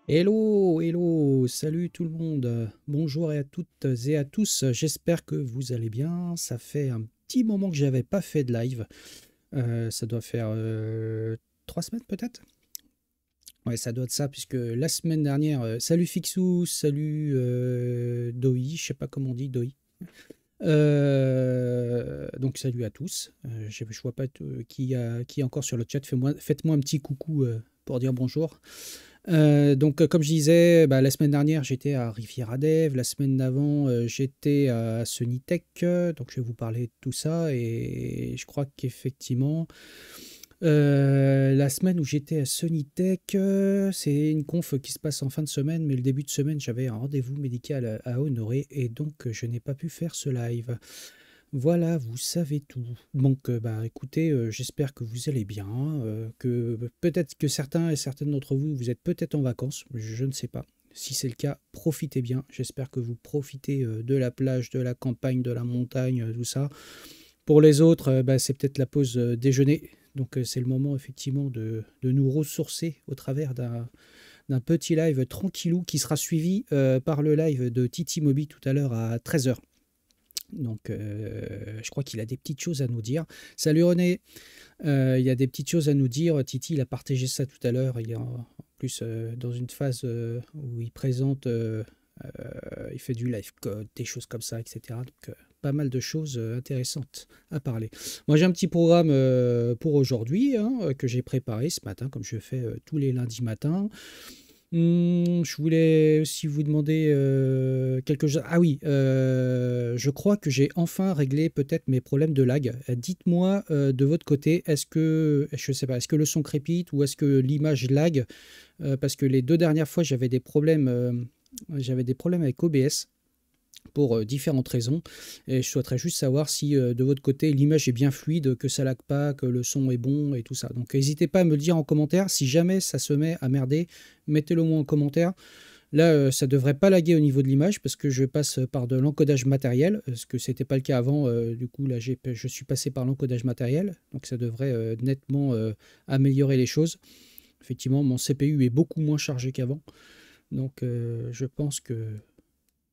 Hello, hello, salut tout le monde. Bonjour à toutes et à tous. J'espère que vous allez bien. Ça fait un petit moment que j'avais pas fait de live. Ça doit faire 3 semaines peut-être. Ouais, ça doit être ça, puisque la semaine dernière, salut Fixou, salut Doi, je sais pas comment on dit Doi. Donc salut à tous. Je vois pas qui est encore sur le chat. Faites-moi un petit coucou pour dire bonjour. Donc, comme je disais, la semaine dernière, j'étais à Riviera-Dev. La semaine d'avant, j'étais à Sunnytech. Donc, je vais vous parler de tout ça. Et je crois qu'effectivement, la semaine où j'étais à Sunnytech, c'est une conf qui se passe en fin de semaine. Mais le début de semaine, j'avais un rendez-vous médical à honorer. Et donc, je n'ai pas pu faire ce live. Voilà, vous savez tout. Donc, écoutez, j'espère que vous allez bien, que peut-être que certains et certaines d'entre vous, vous êtes peut-être en vacances, je ne sais pas. Si c'est le cas, profitez bien. J'espère que vous profitez de la plage, de la campagne, de la montagne, tout ça. Pour les autres, c'est peut-être la pause déjeuner. Donc, c'est le moment effectivement de nous ressourcer au travers d'un petit live tranquillou qui sera suivi par le live de Titi Moby tout à l'heure à 13h. Donc, je crois qu'il a des petites choses à nous dire. Salut René, il y a des petites choses à nous dire. Titi, il a partagé ça tout à l'heure. Il est en plus dans une phase où il présente, il fait du live code, des choses comme ça, etc. Donc, pas mal de choses intéressantes à parler. Moi, j'ai un petit programme pour aujourd'hui que j'ai préparé ce matin, comme je fais tous les lundis matins. Je voulais aussi vous demander quelque chose. Ah oui, je crois que j'ai enfin réglé peut-être mes problèmes de lag. Dites-moi de votre côté, je sais pas, est-ce que le son crépite ou est-ce que l'image lag? Parce que les 2 dernières fois, j'avais des problèmes avec OBS pour différentes raisons. Et je souhaiterais juste savoir si de votre côté l'image est bien fluide, que ça lag pas, que le son est bon et tout ça. Donc n'hésitez pas à me le dire en commentaire. Si jamais ça se met à merder, mettez-le moi en commentaire. Là, ça devrait pas laguer au niveau de l'image parce que je passe par de l'encodage matériel, ce que c'était pas le cas avant. Du coup, là, je suis passé par l'encodage matériel. Donc ça devrait nettement améliorer les choses. Effectivement, mon CPU est beaucoup moins chargé qu'avant. Donc je pense que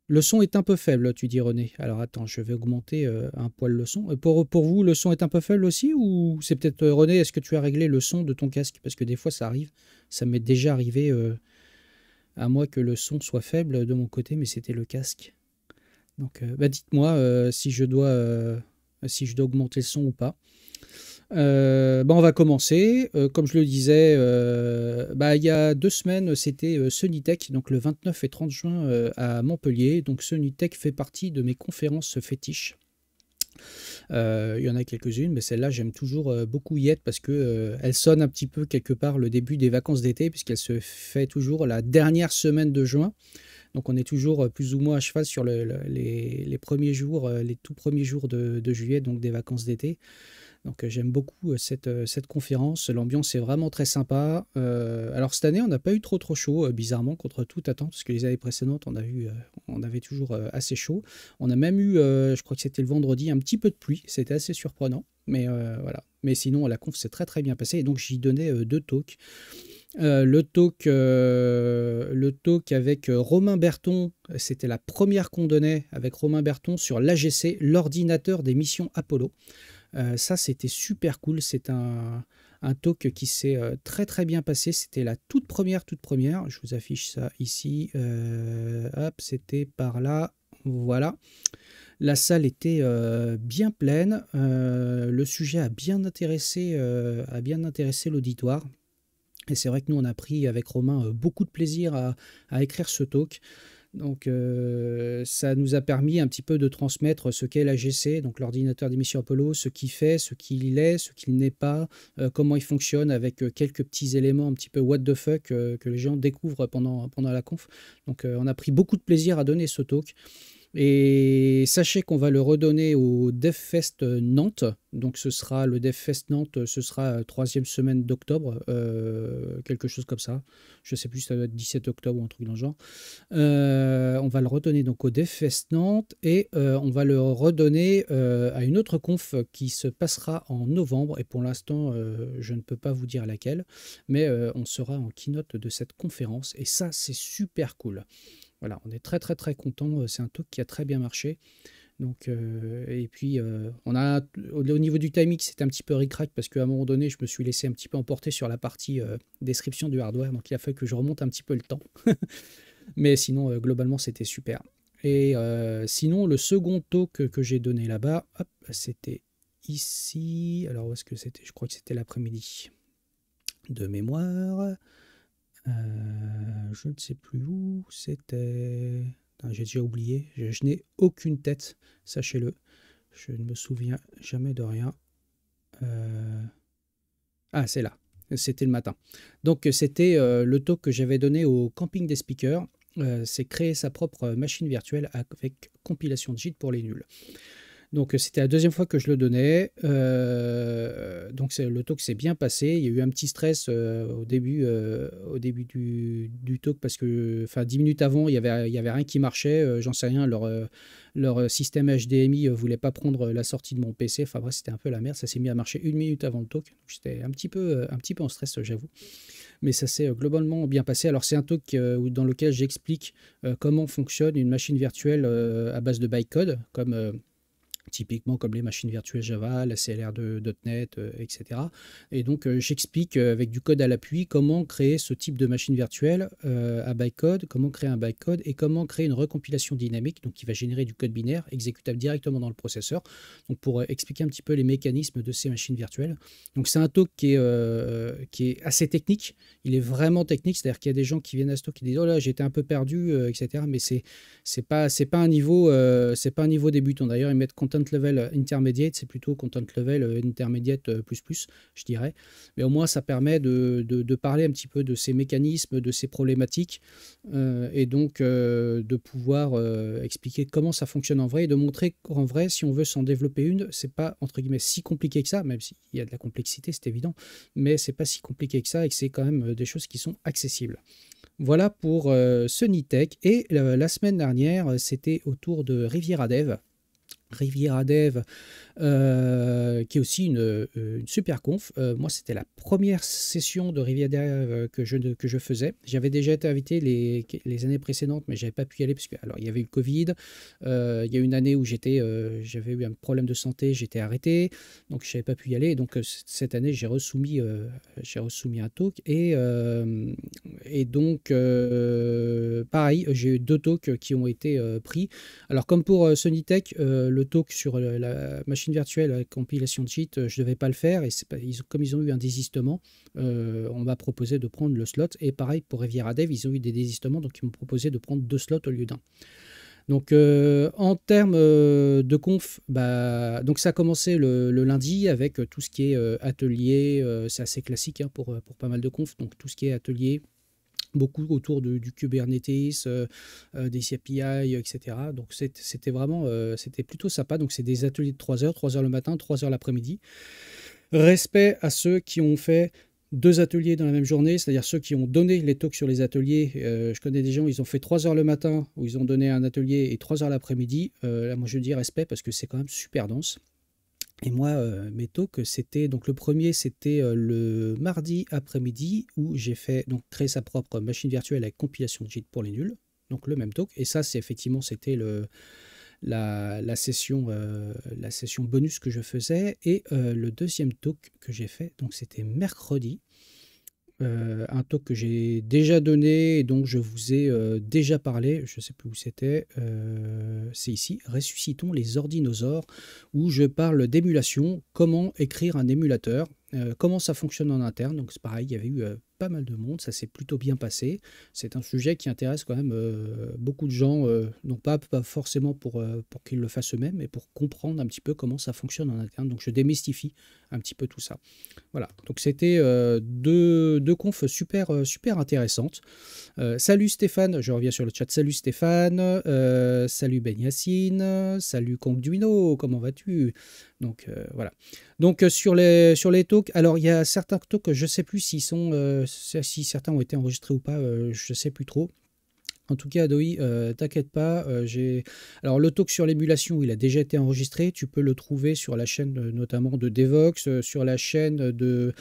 Le son est un peu faible, tu dis René. Alors attends, je vais augmenter un poil le son. Pour vous, le son est un peu faible aussi ou c'est peut-être René, est-ce que tu as réglé le son de ton casque? Parce que des fois ça arrive, ça m'est déjà arrivé à moi que le son soit faible de mon côté, mais c'était le casque. Donc bah, dites-moi si je dois augmenter le son ou pas. Bah, on va commencer. Comme je le disais, bah, il y a 2 semaines, c'était Sonitech, donc le 29 et 30 juin à Montpellier. Donc Sonitech fait partie de mes conférences fétiches. Il y en a quelques-unes, mais celle-là, j'aime toujours beaucoup y être parce que elle sonne un petit peu quelque part le début des vacances d'été, puisqu'elle se fait toujours la dernière semaine de juin. Donc on est toujours plus ou moins à cheval sur les premiers jours, les tout premiers jours de juillet, donc des vacances d'été. Donc j'aime beaucoup cette conférence, l'ambiance est vraiment très sympa. Alors cette année on n'a pas eu trop chaud, bizarrement contre toute attente, parce que les années précédentes on avait toujours assez chaud. On a même eu, je crois que c'était le vendredi, un petit peu de pluie, c'était assez surprenant. Mais voilà. Mais sinon la conf s'est très bien passée et donc j'y donnais 2 talks. Le talk avec Romain Berton, c'était la première qu'on donnait avec Romain Berton sur l'AGC, l'ordinateur des missions Apollo. Ça, c'était super cool. C'est un talk qui s'est très bien passé. C'était la toute première. Je vous affiche ça ici. Hop, c'était par là. Voilà. La salle était bien pleine. Le sujet a bien intéressé l'auditoire. Et c'est vrai que nous, on a pris avec Romain beaucoup de plaisir à écrire ce talk. Donc ça nous a permis un petit peu de transmettre ce qu'est l'AGC, donc l'ordinateur des missions Apollo, ce qu'il fait, ce qu'il est, ce qu'il n'est pas, comment il fonctionne avec quelques petits éléments un petit peu what the fuck que les gens découvrent pendant la conf. Donc on a pris beaucoup de plaisir à donner ce talk. Et sachez qu'on va le redonner au DevFest Nantes. Donc ce sera le DevFest Nantes, ce sera 3e semaine d'octobre, quelque chose comme ça. Je ne sais plus si ça doit être 17 octobre ou un truc dans le genre. On va le redonner donc au DevFest Nantes et on va le redonner à une autre conf qui se passera en novembre. Et pour l'instant, je ne peux pas vous dire laquelle, mais on sera en keynote de cette conférence. Et ça, c'est super cool. Voilà, on est très content. C'est un talk qui a très bien marché. Donc, et puis, au niveau du timing, c'était un petit peu ric-rac parce qu'à un moment donné, je me suis laissé un petit peu emporter sur la partie description du hardware. Donc, il a fallu que je remonte un petit peu le temps. Mais sinon, globalement, c'était super. Et sinon, le second talk que j'ai donné là-bas, c'était ici. Alors, où est-ce que c'était? Je crois que c'était l'après-midi de mémoire. Je ne sais plus où c'était. J'ai déjà oublié. Je n'ai aucune tête, sachez-le. Je ne me souviens jamais de rien. Ah, c'est là. C'était le matin. Donc, c'était le talk que j'avais donné au camping des speakers. C'est créer sa propre machine virtuelle avec compilation de JIT pour les nuls. Donc c'était la deuxième fois que je le donnais. Donc le talk s'est bien passé. Il y a eu un petit stress au début du talk parce que 10 minutes avant, il y avait rien qui marchait. J'en sais rien, leur système HDMI ne voulait pas prendre la sortie de mon PC. Enfin bref, c'était un peu la merde. Ça s'est mis à marcher 1 minute avant le talk. J'étais un petit peu en stress, j'avoue. Mais ça s'est globalement bien passé. Alors c'est un talk dans lequel j'explique comment fonctionne une machine virtuelle à base de bytecode, typiquement comme les machines virtuelles Java, la CLR2.NET, etc. Et donc j'explique avec du code à l'appui comment créer ce type de machine virtuelle à bytecode, comment créer un bytecode et comment créer une recompilation dynamique, donc qui va générer du code binaire exécutable directement dans le processeur, donc pour expliquer un petit peu les mécanismes de ces machines virtuelles. Donc c'est un talk qui est assez technique, il est vraiment technique, c'est-à-dire qu'il y a des gens qui viennent à ce talk qui disent oh là j'étais un peu perdu, etc. Mais c'est pas un niveau débutant. D'ailleurs ils mettent content level intermediate, c'est plutôt content level intermediate plus, je dirais. Mais au moins, ça permet de parler un petit peu de ces mécanismes, de ces problématiques, et donc de pouvoir expliquer comment ça fonctionne en vrai et de montrer qu'en vrai, si on veut s'en développer une, c'est pas entre guillemets si compliqué que ça, même s'il y a de la complexité, c'est évident, mais c'est pas si compliqué que ça et que c'est quand même des choses qui sont accessibles. Voilà pour Sonitech. Et la semaine dernière, c'était au tour de Riviera Dev. Riviera Dev, qui est aussi une super conf. Moi, c'était la première session de Riviera Dev que je faisais. J'avais déjà été invité les années précédentes, mais j'avais pas pu y aller parce que alors il y avait eu le Covid. Il y a eu une année où j'avais eu un problème de santé, j'étais arrêté, donc je n'avais pas pu y aller. Donc cette année, j'ai resoumis un talk et donc pareil, j'ai eu 2 talks qui ont été pris. Alors comme pour Sonytech, le talk sur la machine virtuelle avec compilation de JIT, je ne devais pas le faire et comme ils ont eu un désistement, on m'a proposé de prendre le slot. Et pareil pour Riviera Dev, ils ont eu des désistements, donc ils m'ont proposé de prendre 2 slots au lieu d'un. Donc en termes de conf, donc ça a commencé le lundi avec tout ce qui est atelier, c'est assez classique hein, pour pas mal de confs, donc tout ce qui est atelier, beaucoup autour du Kubernetes, des API, etc. Donc c'était vraiment, c'était plutôt sympa. Donc c'est des ateliers de 3 heures, 3 heures le matin, 3 heures l'après-midi. Respect à ceux qui ont fait 2 ateliers dans la même journée, c'est-à-dire ceux qui ont donné les talks sur les ateliers. Je connais des gens, ils ont fait 3 heures le matin où ils ont donné un atelier et 3 heures l'après-midi. Là, moi je dis respect parce que c'est quand même super dense. Et moi, mes talks, c'était donc le premier, c'était le mardi après-midi où j'ai fait donc créer sa propre machine virtuelle avec compilation de JIT pour les nuls, donc le même talk. Et ça, c'est effectivement, c'était la session bonus que je faisais. Et le deuxième talk que j'ai fait, donc c'était mercredi. Un talk que j'ai déjà donné et dont je vous ai déjà parlé, je ne sais plus où c'était, c'est ici, Ressuscitons les ordinosaures, où je parle d'émulation, comment écrire un émulateur, comment ça fonctionne en interne. Donc c'est pareil, il y avait eu pas mal de monde, ça s'est plutôt bien passé. C'est un sujet qui intéresse quand même beaucoup de gens, non pas forcément pour qu'ils le fassent eux-mêmes, mais pour comprendre un petit peu comment ça fonctionne en interne. Donc je démystifie un petit peu tout ça. Voilà, donc c'était deux confs super intéressantes. Salut Stéphane, je reviens sur le chat. Salut Stéphane, salut Ben Yassine, salut Conduino, comment vas-tu? Donc voilà. Donc sur les talks, alors il y a certains talks, je ne sais plus si certains ont été enregistrés ou pas, je ne sais plus trop. En tout cas, Adoï, t'inquiète pas. Alors, le talk sur l'émulation, il a déjà été enregistré. Tu peux le trouver sur la chaîne notamment de Devox, sur la chaîne de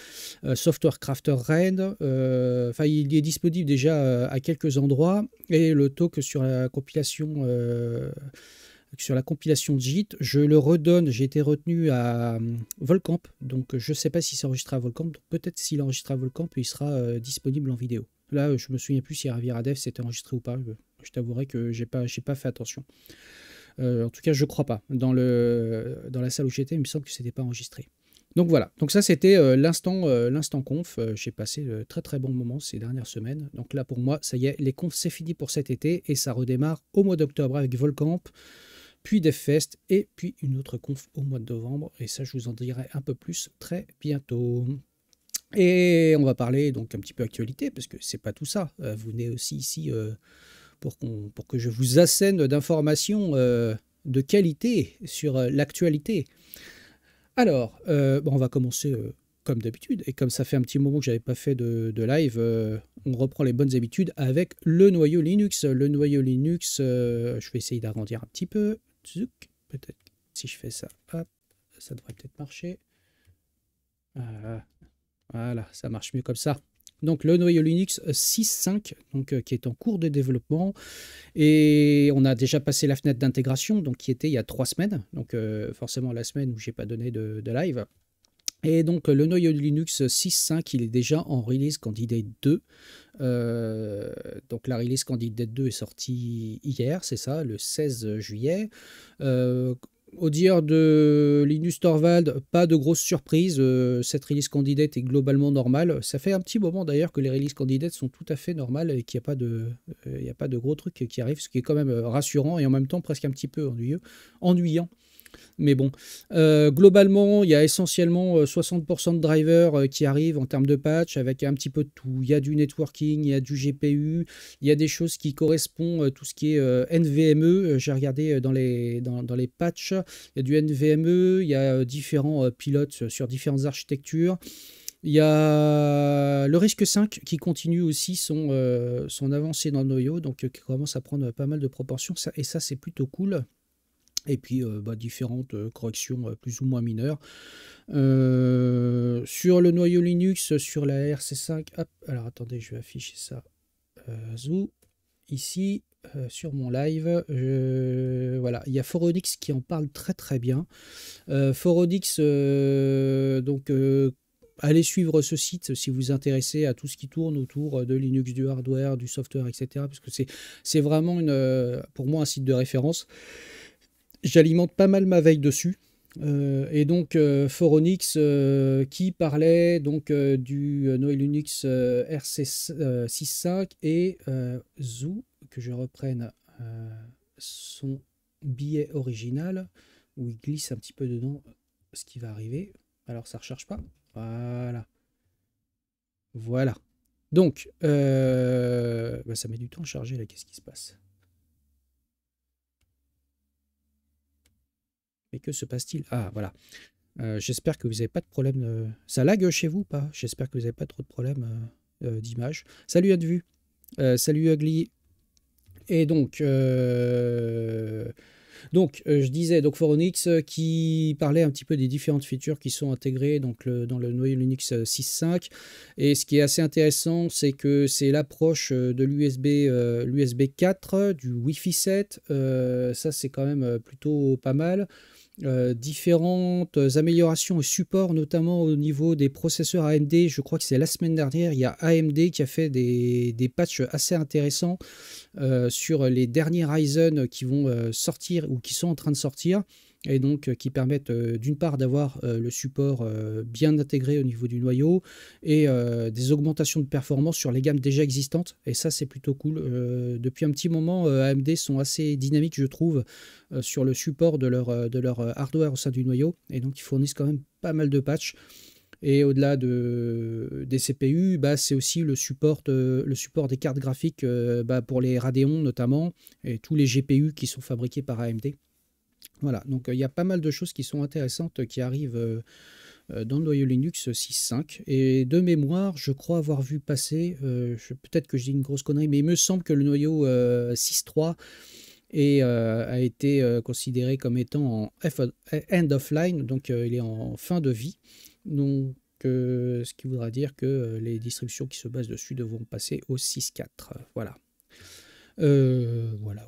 Software Crafter Red. Enfin, il est disponible déjà à quelques endroits. Et le talk sur la compilation. Sur la compilation de JIT, je le redonne, j'ai été retenu à Volcamp, donc je ne sais pas si c'est enregistré à Volcamp, donc peut-être s'il est enregistré à Volcamp, il sera disponible en vidéo. Là, je me souviens plus si Riviera Dev c'était enregistré ou pas, je t'avouerai que j'ai pas fait attention. En tout cas, je crois pas. Dans la salle où j'étais, il me semble que c'était pas enregistré. Donc voilà, donc ça c'était l'instant conf. J'ai passé de très bons moments ces dernières semaines. Donc là pour moi, ça y est, les confs c'est fini pour cet été et ça redémarre au mois d'octobre avec Volcamp, puis DevFest et puis une autre conf au mois de novembre. Et ça, je vous en dirai un peu plus très bientôt. Et on va parler donc un petit peu actualité parce que c'est pas tout ça. Vous venez aussi ici pour que je vous assène d'informations de qualité sur l'actualité. Alors, on va commencer comme d'habitude. Et comme ça fait un petit moment que je n'avais pas fait de live, on reprend les bonnes habitudes avec le noyau Linux. Le noyau Linux, je vais essayer d'agrandir un petit peu. Peut-être si je fais ça, hop, ça devrait peut-être marcher. Voilà, ça marche mieux comme ça. Donc le noyau Linux 6.5, donc qui est en cours de développement, et on a déjà passé la fenêtre d'intégration, donc qui était il y a 3 semaines, donc forcément la semaine où j'ai pas donné de live. Et donc le noyau Linux 6.5, il est déjà en release candidate 2. Donc la release candidate 2 est sortie hier, c'est ça, le 16 juillet. Au dire de Linus Torvald, pas de grosse surprise, cette release candidate est globalement normale. Ça fait un petit moment d'ailleurs que les release candidates sont tout à fait normales et qu'il n'y a pas de gros trucs qui arrivent, ce qui est quand même rassurant et en même temps presque un petit peu ennuyant. Mais bon, globalement, il y a essentiellement 60% de drivers qui arrivent en termes de patch avec un petit peu de tout. Il y a du networking, il y a du GPU, il y a des choses qui correspondent, tout ce qui est NVMe. J'ai regardé dans les patchs, il y a du NVMe, il y a différents pilotes sur différentes architectures. Il y a le risque 5 qui continue aussi son avancée dans le noyau, donc qui commence à prendre pas mal de proportions, et ça c'est plutôt cool. et puis différentes corrections plus ou moins mineures. Sur le noyau Linux, sur la RC5, hop, alors attendez, je vais afficher ça, Zoo, ici, sur mon live, voilà, il y a Foronix qui en parle très très bien. Foronix, allez suivre ce site si vous vous intéressez à tout ce qui tourne autour de Linux, du hardware, du software, etc. Parce que c'est vraiment pour moi un site de référence. J'alimente pas mal ma veille dessus. Et donc Foronix qui parlait donc du Noyau Linux RC65 et Zoo, que je reprenne son billet original où il glisse un petit peu dedans ce qui va arriver. Alors ça recharge pas. Voilà. Voilà. Donc ça met du temps à charger là, qu'est-ce qui se passe? Mais que se passe-t-il? Ah voilà. J'espère que vous n'avez pas de problème. Ça lag chez vous ou pas? J'espère que vous n'avez pas trop de problèmes d'image. Salut Advu, salut Ugly. Et je disais donc Foronix qui parlait un petit peu des différentes features qui sont intégrées donc dans le noyau Linux 6.5. Et ce qui est assez intéressant, c'est que c'est l'approche de l'USB 4, du Wi-Fi 7. Ça, c'est quand même plutôt pas mal. Différentes améliorations et supports, notamment au niveau des processeurs AMD. Je crois que c'est la semaine dernière, il y a AMD qui a fait des patchs assez intéressants sur les derniers Ryzen qui vont sortir ou qui sont en train de sortir. Et donc qui permettent d'une part d'avoir le support bien intégré au niveau du noyau et des augmentations de performance sur les gammes déjà existantes. Et ça, c'est plutôt cool. Depuis un petit moment, AMD sont assez dynamiques, je trouve, sur le support de leur hardware au sein du noyau. Et donc, ils fournissent quand même pas mal de patchs. Et au-delà des CPU, c'est aussi le support des cartes graphiques pour les Radeon notamment, et tous les GPU qui sont fabriqués par AMD. Voilà, donc il y a pas mal de choses qui sont intéressantes qui arrivent dans le noyau Linux 6.5. Et de mémoire, je crois avoir vu passer, peut-être que je dis une grosse connerie, mais il me semble que le noyau 6.3 a été considéré comme étant en end of line, donc il est en fin de vie. Donc, ce qui voudra dire que les distributions qui se basent dessus devront passer au 6.4. Voilà. Voilà.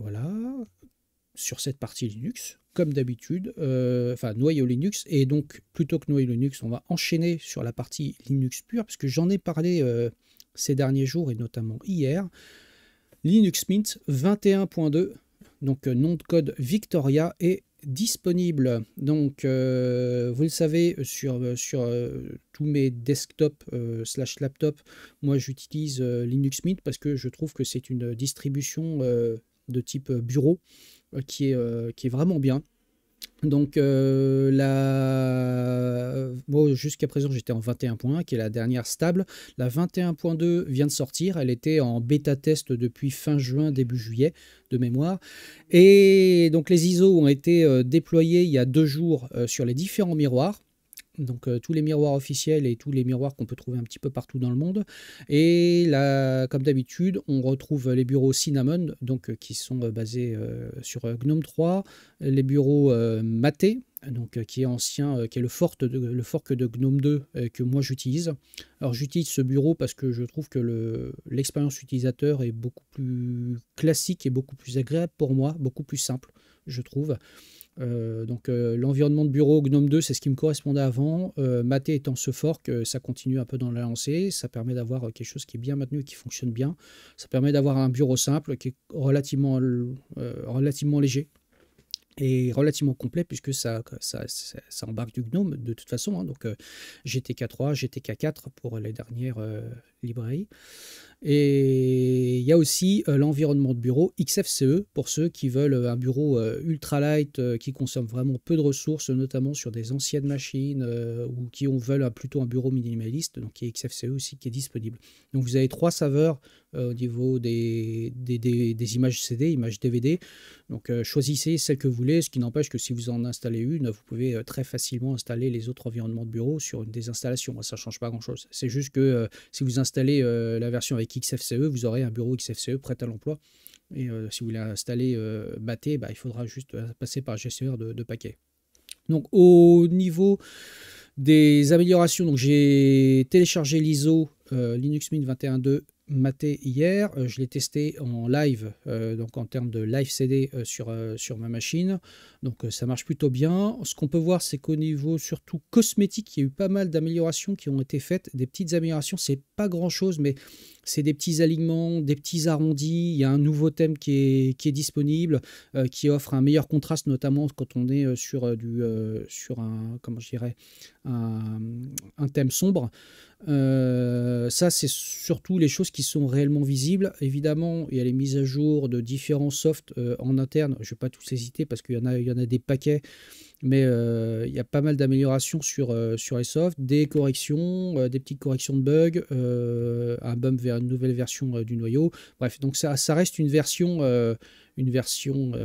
Sur cette partie Linux, comme d'habitude, noyau Linux. Et donc, plutôt que noyau Linux, on va enchaîner sur la partie Linux pure, parce que j'en ai parlé ces derniers jours, et notamment hier. Linux Mint 21.2, donc nom de code Victoria, est disponible. Donc, vous le savez, sur tous mes desktops / laptops, moi j'utilise Linux Mint parce que je trouve que c'est une distribution de type bureau qui est vraiment bien. Donc jusqu'à présent j'étais en 21.1 qui est la dernière stable. La 21.2 vient de sortir, elle était en bêta test depuis fin juin, début juillet de mémoire. Et donc les ISO ont été déployés il y a 2 jours sur les différents miroirs. Donc tous les miroirs officiels et tous les miroirs qu'on peut trouver un petit peu partout dans le monde. Et là, comme d'habitude, on retrouve les bureaux Cinnamon, donc qui sont basés sur GNOME 3, les bureaux Mate, donc qui est ancien, qui est le fork de GNOME 2 que moi j'utilise. Alors j'utilise ce bureau parce que je trouve que l'expérience utilisateur est beaucoup plus classique et beaucoup plus agréable pour moi, beaucoup plus simple, je trouve. L'environnement de bureau GNOME 2, c'est ce qui me correspondait avant. Mate étant ce fork, ça continue un peu dans la lancée. Ça permet d'avoir quelque chose qui est bien maintenu et qui fonctionne bien. Ça permet d'avoir un bureau simple qui est relativement léger et relativement complet puisque ça embarque du GNOME de toute façon. Donc GTK3, GTK4 pour les dernières librairies. Et il y a aussi l'environnement de bureau XFCE pour ceux qui veulent un bureau ultra light qui consomme vraiment peu de ressources, notamment sur des anciennes machines ou qui veulent plutôt un bureau minimaliste, donc il y a XFCE aussi qui est disponible. Donc vous avez 3 saveurs au niveau des images CD, images DVD. Donc choisissez celle que vous voulez, ce qui n'empêche que si vous en installez une, vous pouvez très facilement installer les autres environnements de bureau sur une des installations. Ça ne change pas grand-chose. C'est juste que si vous installez la version avec XFCE, vous aurez un bureau XFCE prêt à l'emploi Et si vous voulez installer Mate, bah, il faudra juste passer par le gestionnaire de paquets. Donc au niveau des améliorations, donc j'ai téléchargé l'ISO Linux Mint 21.2 Mate hier. Je l'ai testé en live, donc en termes de live CD sur ma machine. Donc ça marche plutôt bien. Ce qu'on peut voir, c'est qu'au niveau surtout cosmétique, il y a eu pas mal d'améliorations qui ont été faites. Des petites améliorations, c'est pas grand chose, mais c'est des petits alignements, des petits arrondis. Il y a un nouveau thème qui est disponible, qui offre un meilleur contraste, notamment quand on est sur un, comment je dirais, un thème sombre. Ça, c'est surtout les choses qui sont réellement visibles. Évidemment, il y a les mises à jour de différents softs en interne. Je ne vais pas tous hésiter parce qu'il y en a des paquets, mais il y a pas mal d'améliorations sur les softs, des corrections, des petites corrections de bugs, un bump vers une nouvelle version du noyau. Bref, donc ça reste une version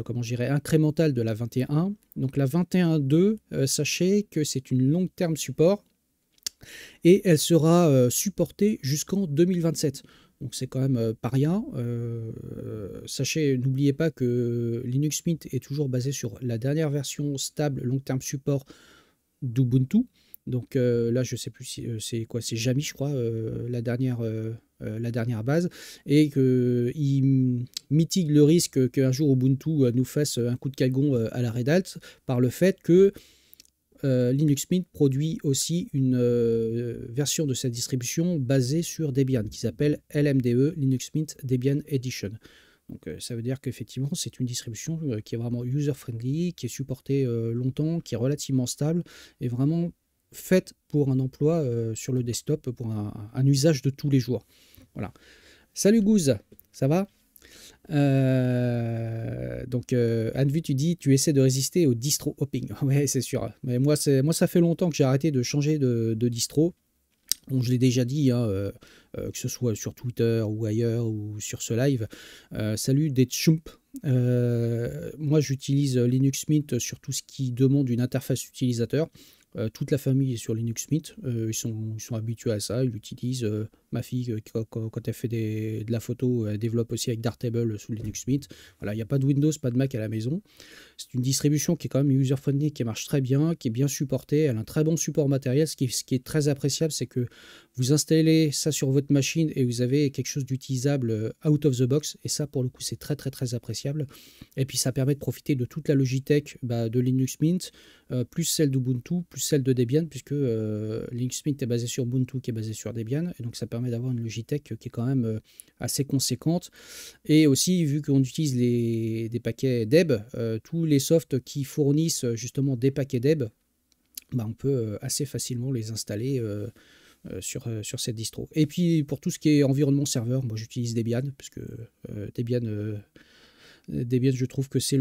comment je dirais, incrémentale de la 21. Donc la 21.2, sachez que c'est une long terme support et elle sera supportée jusqu'en 2027. Donc c'est quand même pas rien. Sachez, n'oubliez pas que Linux Mint est toujours basé sur la dernière version stable long term support d'Ubuntu. Donc là, je sais plus si c'est quoi, c'est Jami, je crois, la dernière base, et qu'il mitigue le risque qu'un jour Ubuntu nous fasse un coup de calgon à la Red Hat par le fait que Linux Mint produit aussi une version de cette distribution basée sur Debian, qui s'appelle LMDE, Linux Mint Debian Edition. Donc ça veut dire qu'effectivement, c'est une distribution qui est vraiment user-friendly, qui est supportée longtemps, qui est relativement stable, et vraiment faite pour un emploi sur le desktop, pour un usage de tous les jours. Voilà. Salut Gouze, ça va? Donc Anne-Vu, tu dis tu essaies de résister au distro hopping. Ouais, c'est sûr. Mais moi ça fait longtemps que j'ai arrêté de changer de distro. Bon, je l'ai déjà dit, hein, que ce soit sur Twitter ou ailleurs ou sur ce live. Salut des chumps. Moi j'utilise Linux Mint sur tout ce qui demande une interface utilisateur. Toute la famille est sur Linux Mint, ils sont habitués à ça, ils l'utilisent. Ma fille, quand elle fait de la photo, elle développe aussi avec Dartable sous Linux Mint. Voilà, il n'y a pas de Windows, pas de Mac à la maison. C'est une distribution qui est quand même user-friendly, qui marche très bien, qui est bien supportée. Elle a un très bon support matériel. Ce qui est très appréciable, c'est que vous installez ça sur votre machine et vous avez quelque chose d'utilisable out of the box. Et ça, pour le coup, c'est très, très, très appréciable. Et puis, ça permet de profiter de toute la Logitech de Linux Mint, plus celle d'Ubuntu, plus celle de Debian, puisque Linux Mint est basé sur Ubuntu, qui est basé sur Debian. Et donc, ça permet d'avoir une Logitech qui est quand même assez conséquente. Et aussi, vu qu'on utilise des paquets Deb, tous les softs qui fournissent justement des paquets Deb, on peut assez facilement les installer sur cette distro. Et puis, pour tout ce qui est environnement serveur, moi j'utilise Debian, parce que Debian, je trouve que c'est,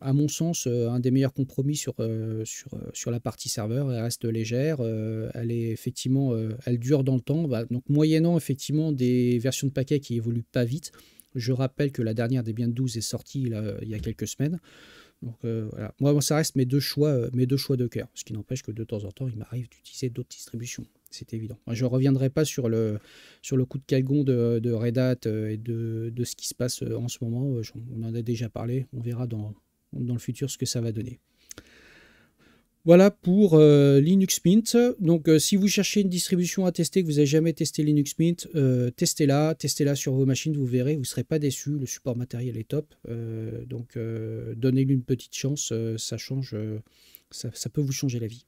à mon sens, un des meilleurs compromis sur la partie serveur. Elle reste légère, elle est effectivement, elle dure dans le temps. Donc moyennant effectivement des versions de paquets qui évoluent pas vite. Je rappelle que la dernière Debian 12 est sortie là, il y a quelques semaines. Donc voilà, moi ça reste mes deux choix de cœur. Ce qui n'empêche que de temps en temps, il m'arrive d'utiliser d'autres distributions. C'est évident. Moi, je ne reviendrai pas sur le coup de calgon de Red Hat et de ce qui se passe en ce moment. On en a déjà parlé. On verra dans le futur ce que ça va donner. Voilà pour Linux Mint. Donc si vous cherchez une distribution à tester, que vous n'avez jamais testé Linux Mint, testez-la sur vos machines, vous verrez, vous ne serez pas déçus. Le support matériel est top. Donc donnez-lui une petite chance, ça change, ça peut vous changer la vie.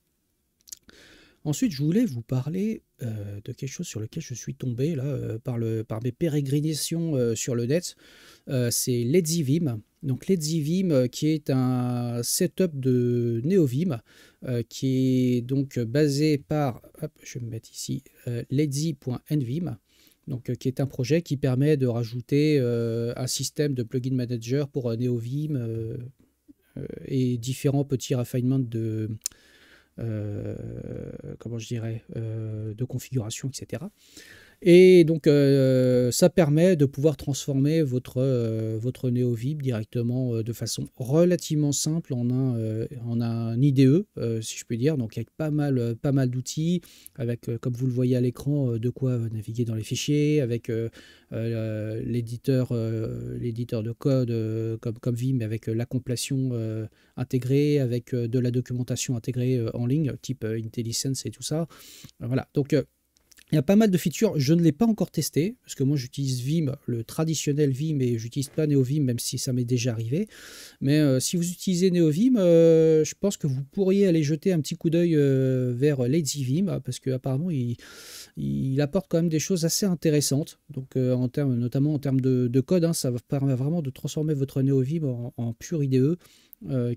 Ensuite, je voulais vous parler de quelque chose sur lequel je suis tombé là, par mes pérégrinations sur le net. C'est LedZivim. Donc LedZivim qui est un setup de NeoVim qui est donc basé par, hop, je vais me mettre ici, ledzi.nvim. Donc, qui est un projet qui permet de rajouter un système de plugin manager pour NeoVim et différents petits refinements comment je dirais, de configuration, etc. Et donc, ça permet de pouvoir transformer votre NeoVim directement de façon relativement simple en un IDE, si je puis dire. Donc, avec pas mal d'outils, avec, comme vous le voyez à l'écran, de quoi naviguer dans les fichiers, avec l'éditeur de code comme Vim, avec la compilation intégrée, avec de la documentation intégrée en ligne, type IntelliSense et tout ça. Voilà. Donc, il y a pas mal de features, je ne l'ai pas encore testé, parce que moi j'utilise Vim, le traditionnel Vim, et j'utilise pas NeoVim, même si ça m'est déjà arrivé. Mais si vous utilisez NeoVim, je pense que vous pourriez aller jeter un petit coup d'œil vers LazyVim, parce qu'apparemment il apporte quand même des choses assez intéressantes. Donc notamment en termes de code, hein, ça permet vraiment de transformer votre NeoVim en pur IDE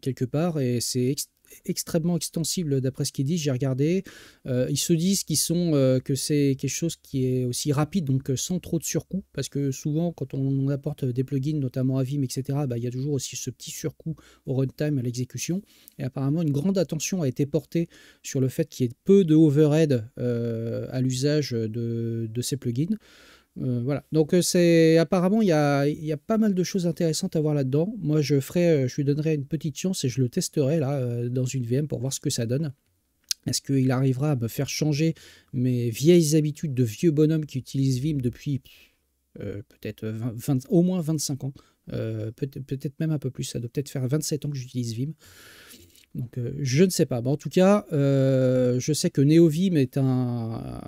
quelque part, et c'est extrêmement extensible d'après ce qu'ils disent. J'ai regardé, ils se disent que c'est quelque chose qui est aussi rapide, donc sans trop de surcoût, parce que souvent quand on apporte des plugins, notamment à Vim, etc., bah, il y a toujours aussi ce petit surcoût au runtime, à l'exécution, et apparemment une grande attention a été portée sur le fait qu'il y ait peu de overhead à l'usage de ces plugins. Voilà. Donc apparemment il y a pas mal de choses intéressantes à voir là-dedans. Moi je lui donnerai une petite chance et je le testerai là dans une VM pour voir ce que ça donne. Est-ce qu'il arrivera à me faire changer mes vieilles habitudes de vieux bonhomme qui utilisent Vim depuis peut-être au moins 25 ans, peut-être même un peu plus, ça doit peut-être faire 27 ans que j'utilise Vim. Donc je ne sais pas. Bon, en tout cas, je sais que NeoVim est un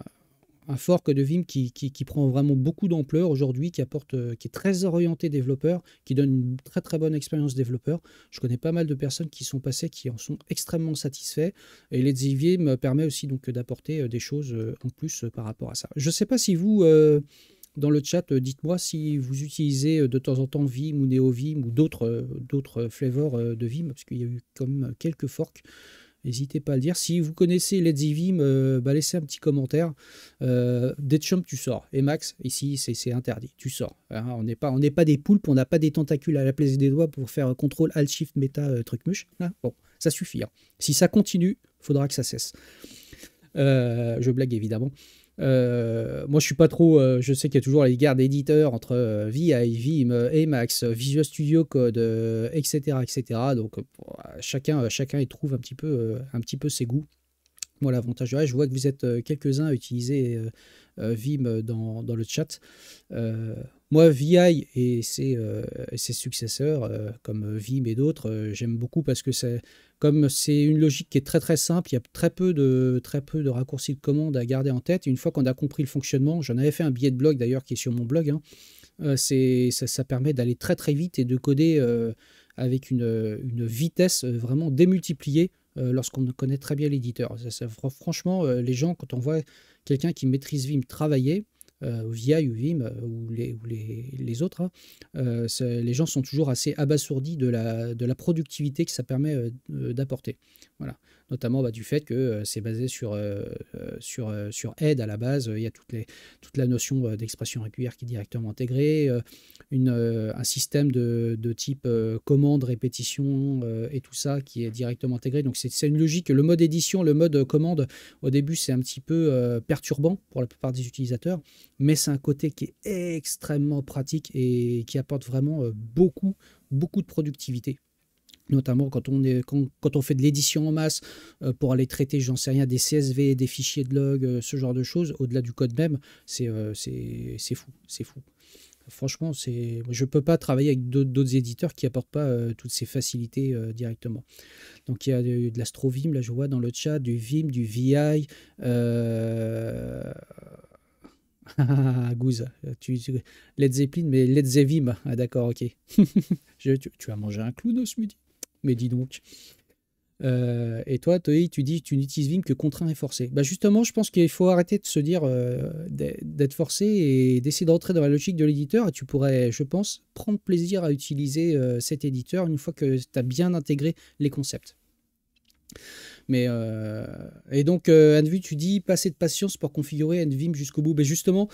fork de Vim qui prend vraiment beaucoup d'ampleur aujourd'hui, qui est très orienté développeur, qui donne une très très bonne expérience développeur. Je connais pas mal de personnes qui sont passées, qui en sont extrêmement satisfaits. Et LazyVim permet aussi donc d'apporter des choses en plus par rapport à ça. Je ne sais pas si vous, dans le chat, dites-moi si vous utilisez de temps en temps Vim ou NeoVim ou d'autres flavors de Vim, parce qu'il y a eu quand même quelques forks. N'hésitez pas à le dire. Si vous connaissez LazyVim, laissez un petit commentaire. Deadchump, tu sors. Et Max, ici, c'est interdit. Tu sors. Hein, on n'est pas des poulpes, on n'a pas des tentacules à la place des doigts pour faire CTRL, Alt, Shift, Meta, truc muche. Hein, bon, ça suffit. Hein. Si ça continue, il faudra que ça cesse. Je blague évidemment. Moi, je suis pas trop. Je sais qu'il y a toujours les guerres d'éditeurs entre VI, Vim, Emacs, Visual Studio Code, etc., etc. Donc, chacun y trouve un petit peu ses goûts. Moi, l'avantage, je vois que vous êtes quelques-uns à utiliser Vim dans le chat. Moi, VI et ses successeurs, comme Vim et d'autres, j'aime beaucoup parce que comme c'est une logique qui est très très simple, il y a très peu de raccourcis de commande à garder en tête. Et une fois qu'on a compris le fonctionnement, j'en avais fait un billet de blog d'ailleurs qui est sur mon blog, hein, ça permet d'aller très très vite et de coder avec une vitesse vraiment démultipliée lorsqu'on connaît très bien l'éditeur. Franchement, les gens, quand on voit quelqu'un qui maîtrise Vim travailler, VI ou Vim ou les autres, hein, les gens sont toujours assez abasourdis de la productivité que ça permet d'apporter. Voilà. Notamment du fait que c'est basé sur Aide à la base. Il y a toute la notion d'expression régulière qui est directement intégrée, un système de type commande, répétition et tout ça qui est directement intégré. Donc c'est une logique. Le mode édition, le mode commande, au début c'est un petit peu perturbant pour la plupart des utilisateurs, mais c'est un côté qui est extrêmement pratique et qui apporte vraiment beaucoup de productivité. Notamment quand on fait de l'édition en masse pour aller traiter, j'en sais rien, des CSV, des fichiers de log, ce genre de choses, au-delà du code même, c'est fou. Franchement, je ne peux pas travailler avec d'autres éditeurs qui n'apportent pas toutes ces facilités directement. Donc il y a de l'AstroVim, là je vois dans le chat, du Vim, du VI. Gouze, Led Zeppelin, mais Led Zevim. Ah d'accord, ok. Tu as mangé un clown ce midi? Mais dis donc. Et toi, Toi, tu dis que tu n'utilises Vim que contraint et forcé. Bah justement, je pense qu'il faut arrêter de se dire d'être forcé et d'essayer de rentrer dans la logique de l'éditeur. Et tu pourrais, je pense, prendre plaisir à utiliser cet éditeur une fois que tu as bien intégré les concepts. Mais et donc, Envim, tu dis passer de patience pour configurer Envim jusqu'au bout. Mais justement,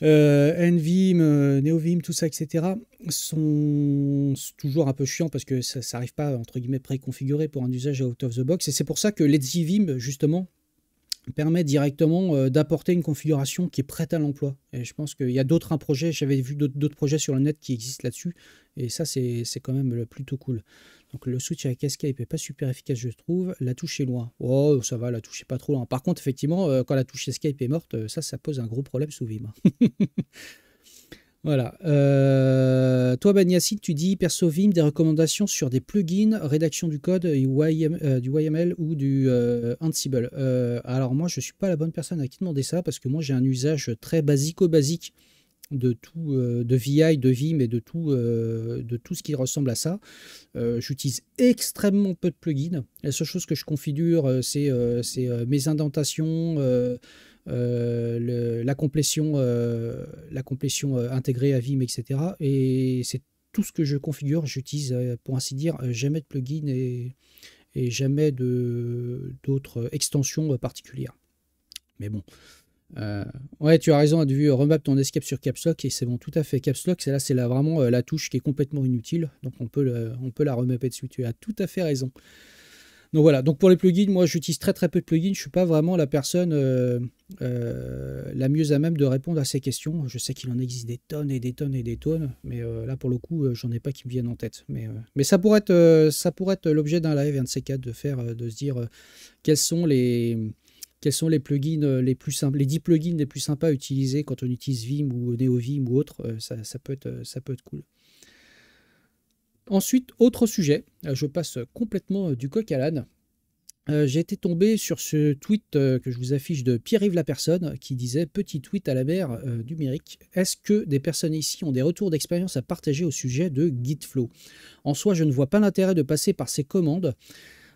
Envim, NeoVim, tout ça, etc., sont toujours un peu chiants parce que ça n'arrive pas, entre guillemets, préconfiguré pour un usage out of the box. Et c'est pour ça que LazyVim, justement, permet directement d'apporter une configuration qui est prête à l'emploi. Et je pense qu'il y a d'autres projets, j'avais vu d'autres projets sur le net qui existent là-dessus, et ça c'est quand même plutôt cool. Donc le switch avec Escape est pas super efficace je trouve, la touche est loin. Oh ça va, la touche est pas trop loin. Par contre effectivement, quand la touche Escape est morte, ça pose un gros problème sous Vim. Voilà. Toi, Banyacid, tu dis perso Vim, des recommandations sur des plugins, rédaction du code, du YML ou du Ansible. Alors moi, je ne suis pas la bonne personne à qui demander ça parce que moi, j'ai un usage très basico-basique de tout, de VI, de Vim et de tout ce qui ressemble à ça. J'utilise extrêmement peu de plugins. La seule chose que je configure, c'est mes indentations, la complétion intégrée à Vim, etc. Et c'est tout ce que je configure. J'utilise, pour ainsi dire, jamais de plugin et jamais d'autres extensions particulières. Mais bon. Ouais, tu as raison, tu as vu remap ton escape sur Caps Lock et c'est bon, tout à fait. Caps Lock, c'est vraiment la touche qui est complètement inutile, donc on peut la remapper dessus. Tu as tout à fait raison. Donc voilà, donc pour les plugins, moi j'utilise très peu de plugins, je ne suis pas vraiment la personne la mieux à même de répondre à ces questions. Je sais qu'il en existe des tonnes et des tonnes et des tonnes, mais là pour le coup, j'en ai pas qui me viennent en tête. Mais ça pourrait être l'objet d'un live, un de ces quatre, de se dire quels sont les plugins les plus simples, les 10 plugins les plus sympas à utiliser quand on utilise Vim ou NeoVim ou autre, ça peut être cool. Ensuite, autre sujet, je passe complètement du coq à l'âne. J'ai été tombé sur ce tweet que je vous affiche de Pierre-Yves Lapersonne qui disait « Petit tweet à la mer numérique. Est-ce que des personnes ici ont des retours d'expérience à partager au sujet de Gitflow ? En soi, je ne vois pas l'intérêt de passer par ces commandes.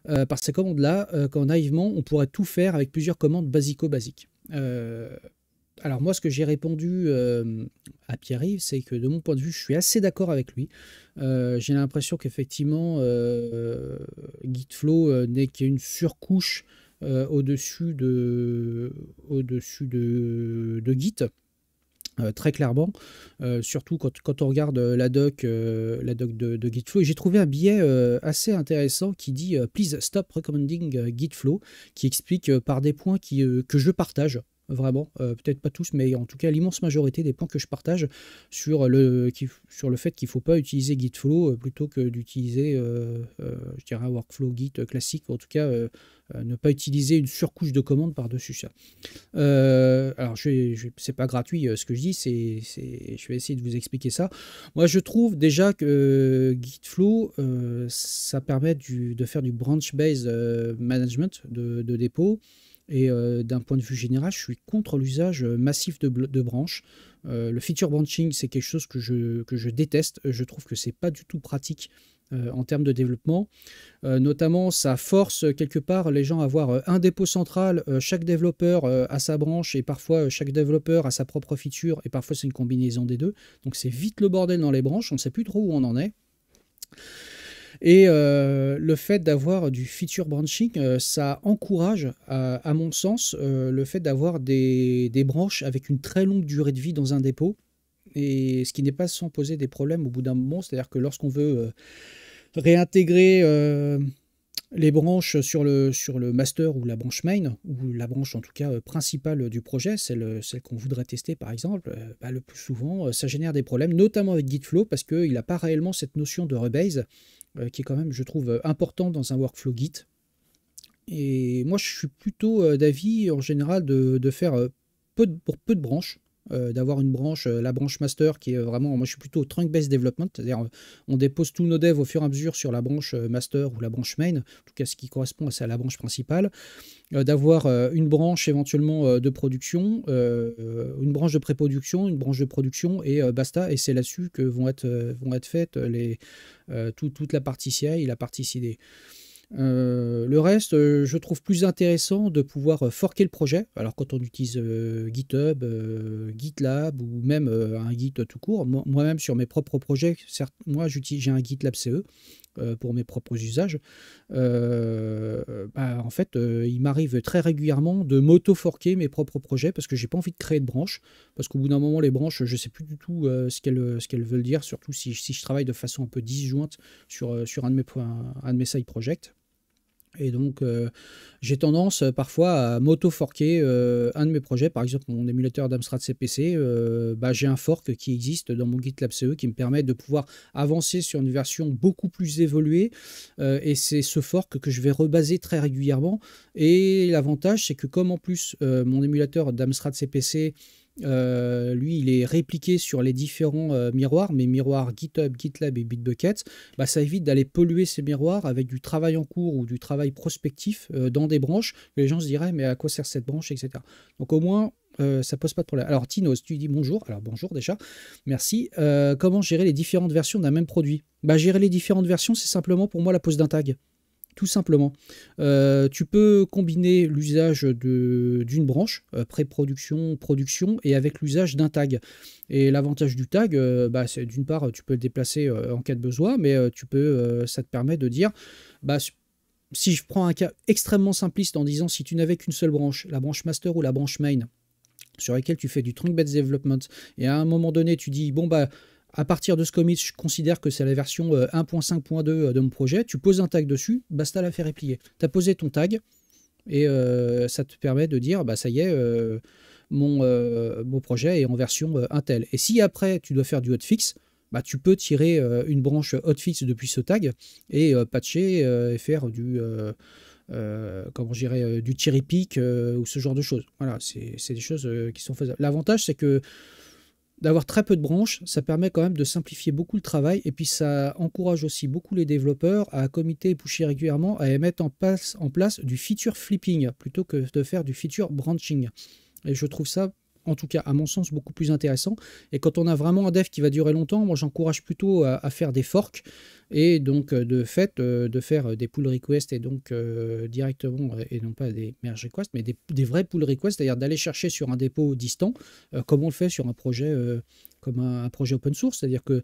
Par ces commandes-là, quand naïvement, on pourrait tout faire avec plusieurs commandes basico-basiques. » Alors moi, ce que j'ai répondu à Pierre-Yves, c'est que de mon point de vue, je suis assez d'accord avec lui. J'ai l'impression qu'effectivement, Gitflow n'est qu'une surcouche au-dessus de Git. Très clairement, surtout quand on regarde la doc de Gitflow. J'ai trouvé un billet assez intéressant qui dit Please stop recommending Gitflow, qui explique par des points que je partage. Vraiment, peut-être pas tous, mais en tout cas l'immense majorité des points que je partage sur le fait qu'il ne faut pas utiliser Gitflow plutôt que d'utiliser, je dirais, un workflow Git classique, ou en tout cas ne pas utiliser une surcouche de commandes par-dessus ça. Alors, c'est pas gratuit ce que je dis, je vais essayer de vous expliquer ça. Moi, je trouve déjà que Gitflow, ça permet de faire du branch-based management de dépôt. Et d'un point de vue général, je suis contre l'usage massif de branches. Le feature branching, c'est quelque chose que je déteste. Je trouve que c'est pas du tout pratique en termes de développement. Notamment, ça force quelque part les gens à avoir un dépôt central, chaque développeur a sa branche et parfois chaque développeur a sa propre feature et parfois c'est une combinaison des deux. Donc c'est vite le bordel dans les branches, on ne sait plus trop où on en est. Et le fait d'avoir du feature branching, ça encourage, à mon sens, le fait d'avoir des branches avec une très longue durée de vie dans un dépôt, et ce qui n'est pas sans poser des problèmes au bout d'un moment. C'est-à-dire que lorsqu'on veut réintégrer les branches sur le master ou la branche main, ou la branche en tout cas principale du projet, celle qu'on voudrait tester par exemple, le plus souvent ça génère des problèmes, notamment avec Gitflow, parce qu'il n'a pas réellement cette notion de rebase, qui est quand même, je trouve, important dans un workflow Git. Et moi, je suis plutôt d'avis, en général, de faire pour peu de branches, d'avoir une branche, la branche master, qui est vraiment, moi je suis plutôt trunk-based development, c'est-à-dire on dépose tous nos devs au fur et à mesure sur la branche master ou la branche main, en tout cas ce qui correspond à la branche principale, d'avoir une branche éventuellement de production, une branche de pré-production, une branche de production, et basta, et c'est là-dessus que vont être faites toute la partie CI et la partie CD. Le reste, je trouve plus intéressant de pouvoir forker le projet. Alors quand on utilise GitHub, GitLab ou même un Git tout court, moi-même sur mes propres projets, moi j'ai un GitLab CE pour mes propres usages. En fait, il m'arrive très régulièrement de m'auto-forker mes propres projets parce que j'ai pas envie de créer de branches, parce qu'au bout d'un moment les branches, je sais plus du tout ce qu'elles veulent dire, surtout si je travaille de façon un peu disjointe sur un de mes side projects. Et donc, j'ai tendance parfois à m'auto-forker un de mes projets. Par exemple, mon émulateur d'Amstrad CPC, bah, j'ai un fork qui existe dans mon GitLab CE qui me permet de pouvoir avancer sur une version beaucoup plus évoluée. Et c'est ce fork que je vais rebaser très régulièrement. Et l'avantage, c'est que comme en plus, mon émulateur d'Amstrad CPC, lui, il est répliqué sur les différents miroirs, mes miroirs GitHub, GitLab et Bitbucket, bah, ça évite d'aller polluer ces miroirs avec du travail en cours ou du travail prospectif dans des branches, que les gens se diraient, mais à quoi sert cette branche, etc. Donc au moins, ça pose pas de problème. Alors Tinos, tu dis bonjour. Alors bonjour déjà, merci. Comment gérer les différentes versions d'un même produit? Bah, gérer les différentes versions, c'est simplement pour moi la pose d'un tag. Tout simplement. Tu peux combiner l'usage d'une branche, pré-production, production, et avec l'usage d'un tag. Et l'avantage du tag, bah, c'est d'une part, tu peux le déplacer en cas de besoin, mais ça te permet de dire, bah, si je prends un cas extrêmement simpliste en disant si tu n'avais qu'une seule branche, la branche master ou la branche main, sur laquelle tu fais du trunk-based development, et à un moment donné, tu dis, bon, bah, à partir de ce commit, je considère que c'est la version 1.5.2 de mon projet, tu poses un tag dessus, basta la faire replier. Tu as posé ton tag, et ça te permet de dire, bah, ça y est, mon projet est en version Intel. Et si après, tu dois faire du hotfix, bah, tu peux tirer une branche hotfix depuis ce tag, et patcher et faire comment je dirais, du cherry pick ou ce genre de choses. Voilà, c'est des choses qui sont faisables. L'avantage, c'est que d'avoir très peu de branches, ça permet quand même de simplifier beaucoup le travail, et puis ça encourage aussi beaucoup les développeurs à committer et pusher régulièrement, à mettre en place du feature flipping plutôt que de faire du feature branching. Et je trouve ça, en tout cas à mon sens, beaucoup plus intéressant. Et quand on a vraiment un dev qui va durer longtemps, moi j'encourage plutôt à faire des forks, et donc de fait de faire des pull requests, et donc directement, et non pas des merge requests, mais des vrais pull requests, c'est-à-dire d'aller chercher sur un dépôt distant, comme on le fait sur un projet comme un projet open source, c'est-à-dire que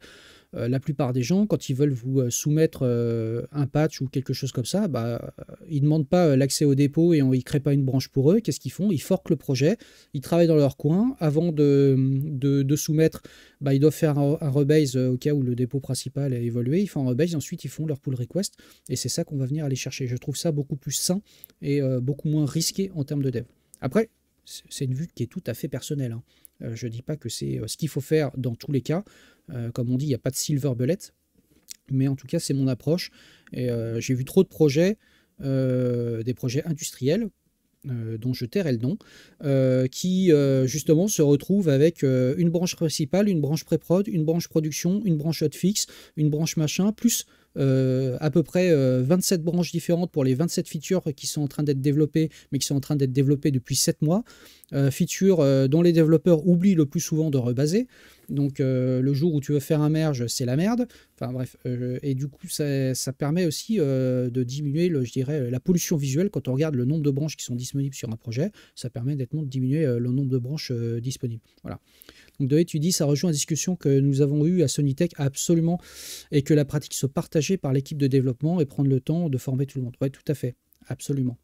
la plupart des gens, quand ils veulent vous soumettre un patch ou quelque chose comme ça, bah, ils ne demandent pas l'accès au dépôt et ils ne créent pas une branche pour eux. Qu'est-ce qu'ils font? Ils forquent le projet, ils travaillent dans leur coin. Avant de soumettre, bah, ils doivent faire un rebase au cas où le dépôt principal a évolué. Ils font un rebase, ensuite ils font leur pull request. Et c'est ça qu'on va venir aller chercher. Je trouve ça beaucoup plus sain et beaucoup moins risqué en termes de dev. Après, c'est une vue qui est tout à fait personnelle, hein. Je ne dis pas que c'est ce qu'il faut faire dans tous les cas. Comme on dit, il n'y a pas de silver bullet. Mais en tout cas, c'est mon approche. Et j'ai vu trop de projets, des projets industriels, dont je tairai le nom, qui justement se retrouvent avec une branche principale, une branche pré-prod, une branche production, une branche hotfix, une branche machin, plus à peu près 27 branches différentes pour les 27 features qui sont en train d'être développées, mais qui sont en train d'être développées depuis 7 mois. Features dont les développeurs oublient le plus souvent de rebaser. Donc le jour où tu veux faire un merge, c'est la merde. Enfin bref, et du coup ça permet aussi de diminuer, je dirais, la pollution visuelle. Quand on regarde le nombre de branches qui sont disponibles sur un projet, ça permet nettement de diminuer le nombre de branches disponibles. Voilà. Donc Doé, tu dis, ça rejoint la discussion que nous avons eue à Sonytech, absolument, et que la pratique soit partagée par l'équipe de développement et prendre le temps de former tout le monde. Oui, tout à fait, absolument.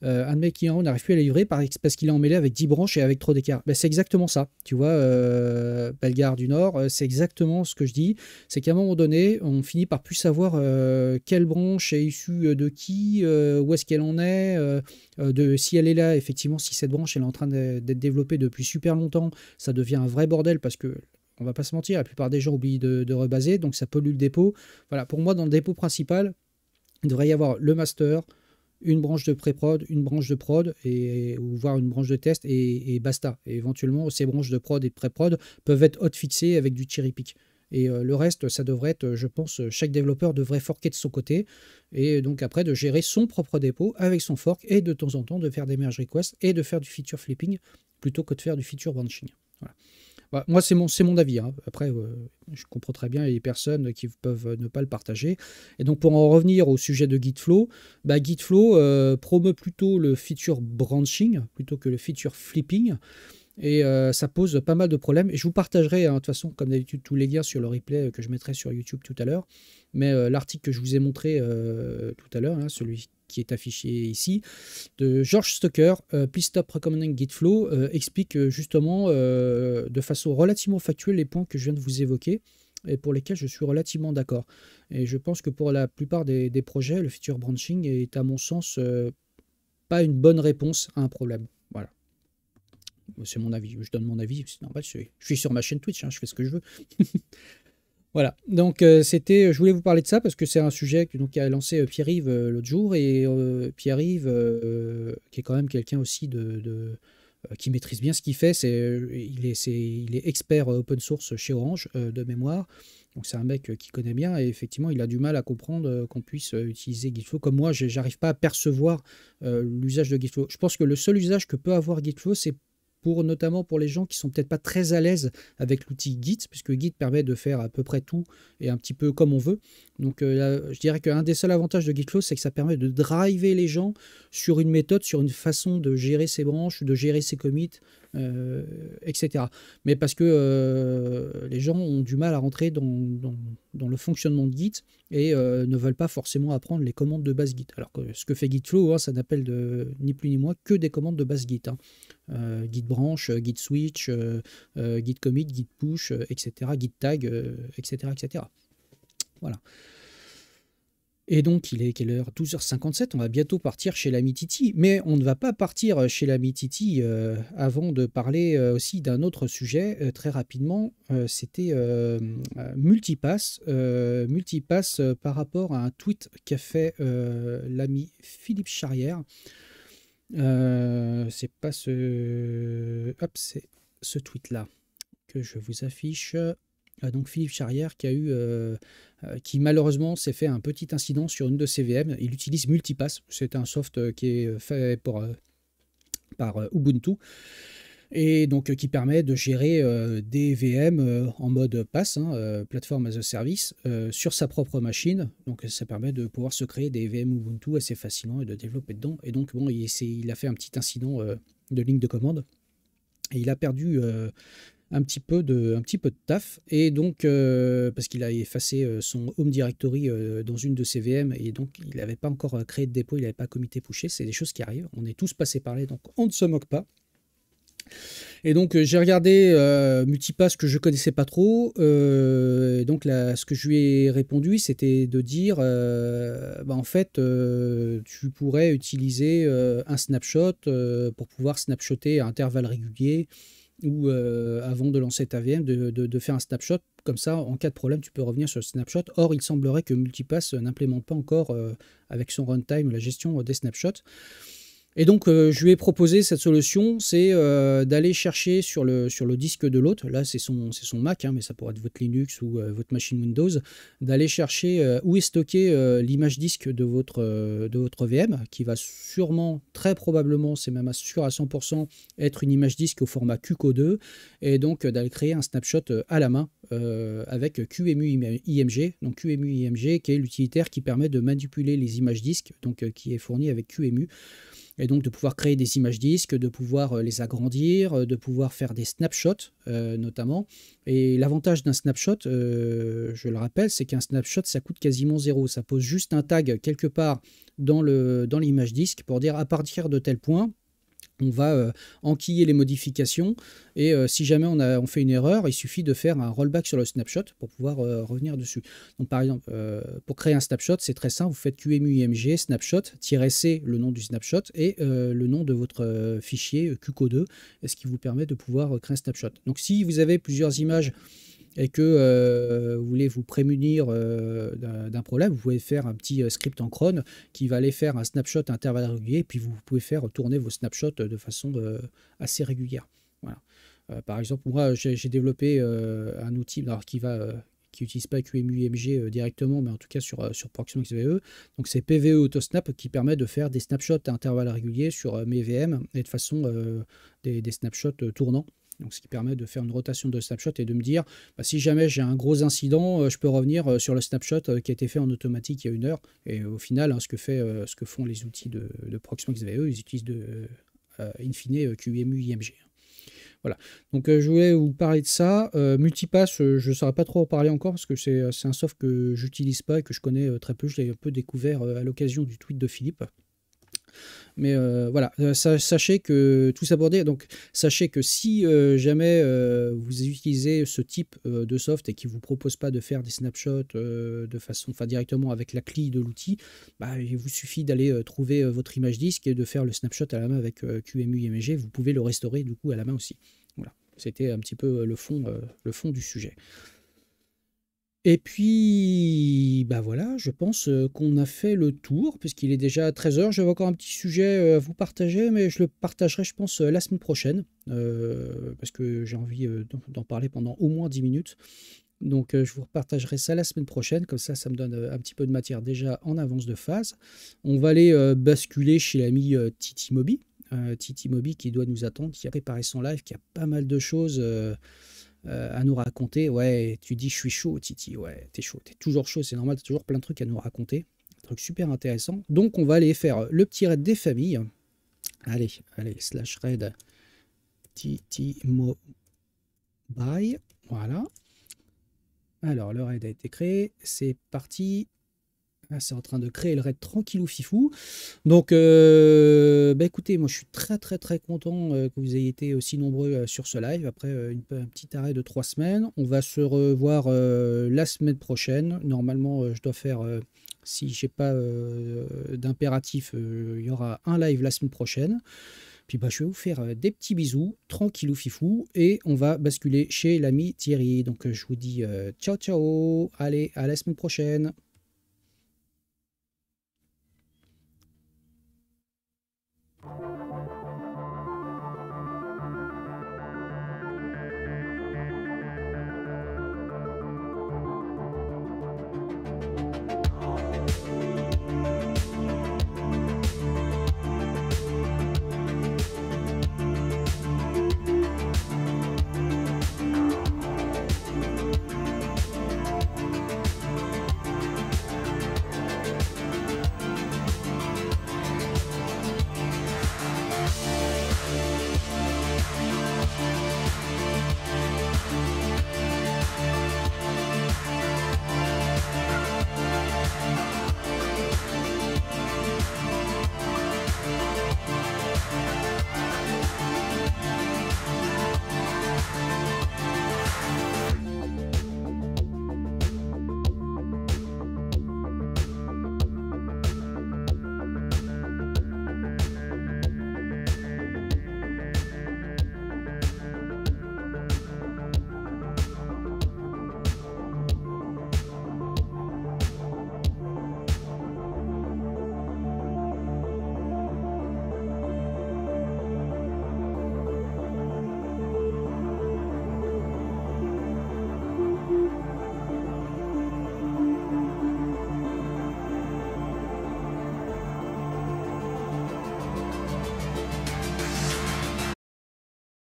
Un de mes clients n'arrive plus à la livrer parce qu'il est emmêlé avec 10 branches et avec trop d'écart. Ben, c'est exactement ça, tu vois, Bellegarde du Nord, c'est exactement ce que je dis. C'est qu'à un moment donné, on finit par plus savoir quelle branche est issue de qui, où est-ce qu'elle en est, si elle est là, effectivement, si cette branche elle est en train d'être développée depuis super longtemps, ça devient un vrai bordel parce que on va pas se mentir, la plupart des gens oublient de rebaser, donc ça pollue le dépôt. Voilà, pour moi, dans le dépôt principal, il devrait y avoir le master, une branche de pré-prod, une branche de prod, ou voire une branche de test, et basta. Et éventuellement, ces branches de prod et de pré-prod peuvent être hot-fixées avec du cherry pick. Et le reste, ça devrait être, je pense, chaque développeur devrait forker de son côté, et donc après de gérer son propre dépôt avec son fork, et de temps en temps de faire des merge requests, et de faire du feature flipping, plutôt que de faire du feature branching. Voilà. Bah, moi, c'est mon avis, hein. Après, je comprends très bien les personnes qui peuvent ne pas le partager. Et donc, pour en revenir au sujet de Gitflow, bah, Gitflow promeut plutôt le feature branching plutôt que le feature flipping. Et ça pose pas mal de problèmes. Et je vous partagerai, hein, de toute façon, comme d'habitude, tous les liens sur le replay que je mettrai sur YouTube tout à l'heure. Mais l'article que je vous ai montré tout à l'heure, hein, celui qui est affiché ici, de George Stocker, Please Stop Recommending Gitflow, explique justement de façon relativement factuelle les points que je viens de vous évoquer. et pour lesquels je suis relativement d'accord. Et je pense que pour la plupart des projets, le feature branching est à mon sens pas une bonne réponse à un problème. Voilà, c'est mon avis. Je donne mon avis. C'est normal, je suis sur ma chaîne Twitch, hein, je fais ce que je veux. Voilà, donc je voulais vous parler de ça parce que c'est un sujet qu'a lancé Pierre-Yves l'autre jour, et Pierre-Yves, qui est quand même quelqu'un aussi qui maîtrise bien ce qu'il fait, il est expert open source chez Orange de mémoire, donc c'est un mec qui connaît bien, et effectivement il a du mal à comprendre qu'on puisse utiliser Gitflow. Comme moi, j'arrive pas à percevoir l'usage de Gitflow. Je pense que le seul usage que peut avoir Gitflow, c'est notamment pour les gens qui sont peut-être pas très à l'aise avec l'outil Git, puisque Git permet de faire à peu près tout et un petit peu comme on veut. Donc là, je dirais qu'un des seuls avantages de Gitflow, c'est que ça permet de driver les gens sur une méthode, sur une façon de gérer ses branches, de gérer ses commits, etc. Mais parce que les gens ont du mal à rentrer dans le fonctionnement de Git, et ne veulent pas forcément apprendre les commandes de base Git. Alors que ce que fait Gitflow, hein, ça n'appelle ni plus ni moins que des commandes de base Git. Hein. Git branch, git switch, git commit, git push, etc., git tag, etc., etc. Voilà. Et donc, il est quelle heure? 12h57, on va bientôt partir chez l'ami Titi. Mais on ne va pas partir chez l'ami Titi avant de parler aussi d'un autre sujet très rapidement. C'était Multipass. Multipass par rapport à un tweet qu'a fait l'ami Philippe Charrière. C'est pas ce... Hop, c'est ce tweet-là que je vous affiche. Donc Philippe Charrière qui malheureusement s'est fait un petit incident sur une de ses VM. Il utilise Multipass. C'est un soft qui est fait par Ubuntu, et donc qui permet de gérer des VM en mode pass, hein, Platform as a Service, sur sa propre machine. Donc ça permet de pouvoir se créer des VM Ubuntu assez facilement et de développer dedans. Et donc bon, il a fait un petit incident de ligne de commande, et il a perdu un petit peu de taf, et donc parce qu'il a effacé son home directory dans une de ses VM, et donc il n'avait pas encore créé de dépôt, il n'avait pas comité pushé. C'est des choses qui arrivent, on est tous passés par là, donc on ne se moque pas. Et donc j'ai regardé Multipass, que je connaissais pas trop. Donc là, ce que je lui ai répondu, c'était de dire en fait, tu pourrais utiliser un snapshot pour pouvoir snapshotter à intervalles réguliers, ou avant de lancer ta VM, de faire un snapshot. Comme ça, en cas de problème, tu peux revenir sur le snapshot. Or, il semblerait que Multipass n'implémente pas encore avec son runtime la gestion des snapshots. Et donc, je lui ai proposé cette solution, c'est d'aller chercher sur le disque de l'autre, là c'est son Mac, hein, mais ça pourrait être votre Linux ou votre machine Windows, d'aller chercher où est stocké l'image disque de votre VM, qui va sûrement, très probablement, c'est même sûr à 100%, être une image disque au format QCO2, et donc d'aller créer un snapshot à la main avec QEMU-IMG, donc QEMU-IMG qui est l'utilitaire qui permet de manipuler les images disques, donc qui est fourni avec QEMU. Et donc de pouvoir créer des images disques, de pouvoir les agrandir, de pouvoir faire des snapshots notamment. Et l'avantage d'un snapshot, je le rappelle, c'est qu'un snapshot, ça coûte quasiment zéro. Ça pose juste un tag quelque part dans l'image disque pour dire à partir de tel point, on va enquiller les modifications, et si jamais on fait une erreur, il suffit de faire un rollback sur le snapshot pour pouvoir revenir dessus. Donc par exemple, pour créer un snapshot, c'est très simple, vous faites QEMU-IMG snapshot-c, le nom du snapshot, et le nom de votre fichier QCO2, ce qui vous permet de pouvoir créer un snapshot. Donc si vous avez plusieurs images et que vous voulez vous prémunir d'un problème, vous pouvez faire un petit script en cron qui va aller faire un snapshot à intervalles réguliers, puis vous pouvez faire tourner vos snapshots de façon assez régulière. Voilà. Par exemple, moi, j'ai développé un outil qui n'utilise pas QEMU-IMG directement, mais en tout cas sur Proxmox XVE. Donc c'est PVE Autosnap qui permet de faire des snapshots à intervalles réguliers sur mes VM, et de façon des snapshots tournants. Donc, ce qui permet de faire une rotation de snapshot et de me dire, si jamais j'ai un gros incident, je peux revenir sur le snapshot qui a été fait en automatique il y a 1 heure. Et au final, ce que font les outils de Proxmox XVE, ils utilisent in fine QEMU-IMG. Voilà. Donc, je voulais vous parler de ça. Multipass, je ne saurais pas trop en parler encore parce que c'est un soft que j'utilise pas et que je connais très peu. Je l'ai un peu découvert à l'occasion du tweet de Philippe. Mais voilà, sachez que tout ça pour dire, donc sachez que si jamais vous utilisez ce type de soft et qui ne vous propose pas de faire des snapshots de façon, enfin directement avec la CLI de l'outil, bah, il vous suffit d'aller trouver votre image disque et de faire le snapshot à la main avec QEMU IMG. Vous pouvez le restaurer du coup à la main aussi. Voilà, c'était un petit peu le fond du sujet. Et puis, bah voilà, je pense qu'on a fait le tour, puisqu'il est déjà 13 h. J'avais encore un petit sujet à vous partager, mais je le partagerai, je pense, la semaine prochaine, parce que j'ai envie d'en parler pendant au moins 10 minutes. Donc, je vous partagerai ça la semaine prochaine, comme ça me donne un petit peu de matière déjà en avance de phase. On va aller basculer chez l'ami Titi Moby. Titi Moby qui doit nous attendre, qui a préparé son live, qui a pas mal de choses à nous raconter. Ouais, tu dis je suis chaud, Titi. Ouais, t'es chaud, t'es toujours chaud, c'est normal, t'as toujours plein de trucs à nous raconter. Un truc super intéressant. Donc, on va aller faire le petit raid des familles. Allez, slash raid Titi Moby. Voilà. Alors, le raid a été créé. C'est parti. Ah, c'est en train de créer le raid tranquillou fifou. Donc, bah écoutez, moi je suis très content que vous ayez été aussi nombreux sur ce live. Après un petit arrêt de 3 semaines. On va se revoir la semaine prochaine. Normalement, je dois faire, si j'ai pas d'impératif, il y aura un live la semaine prochaine. Puis bah, je vais vous faire des petits bisous, tranquillou fifou, et on va basculer chez l'ami Thierry. Donc je vous dis ciao ciao, allez, à la semaine prochaine.